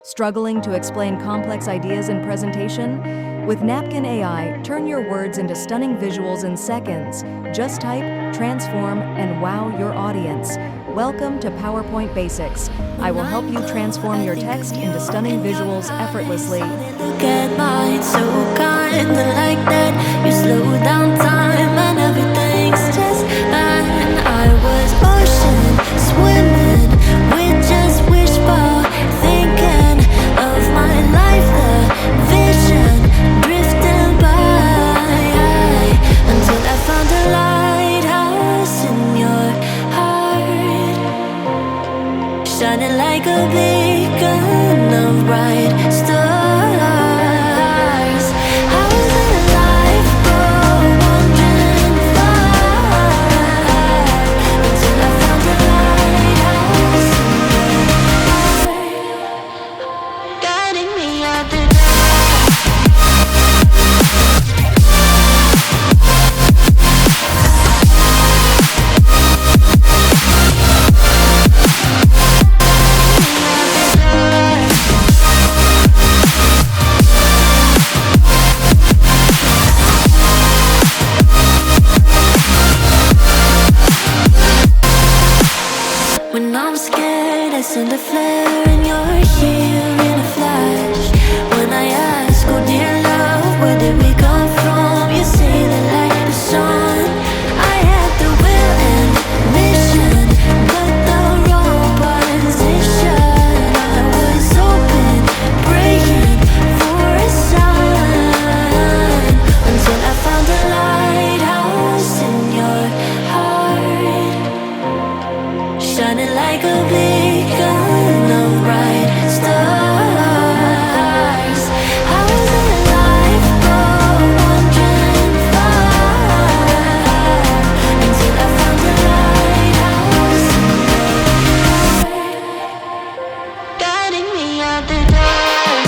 Struggling to explain complex ideas in presentation? With Napkin AI, turn your words into stunning visuals in seconds. Just type, transform, and wow your audience. Welcome to PowerPoint.Basics. I will help you transform your text into stunning visuals effortlessly. Look at mine, so kinda like that. You slow down time and everything's just fine. I was ocean swimming with just wishful thinking of my life, the vision drifting by until I found a lighthouse in your heart, shining like a beacon of bright stars. When I'm scared, I send a flare and you're here in a flash. When I ask, oh dear love, where did we come from? You say that like the sun, I had the will and mission, but the wrong position. I was hoping, praying for a sign, until I found a lighthouse in your heart, shining like a beacon of bright stars. I was in a life wandering far until I found a lighthouse guiding me out the dark.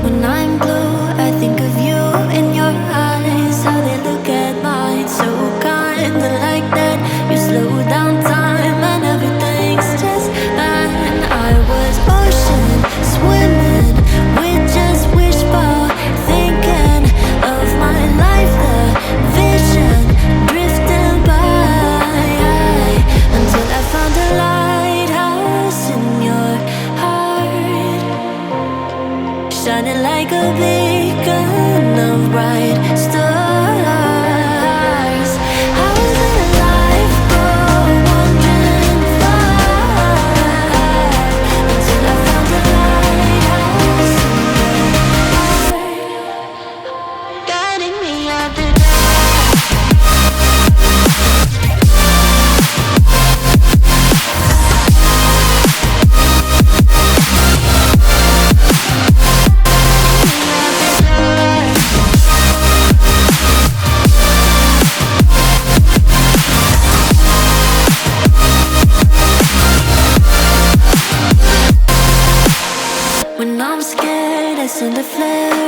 When I'm blue, I think of you in your eyes, how they look at mine, so kinda like that. You slow down time and everything's just fine. I was ocean swimming with just wishful thinking of my life, the vision drifting by until I found a lighthouse in your heart, shining like a beacon of bright stars. I was in a life wandering far until I found a lighthouse guiding me out the dark. When I'm scared, I send a flare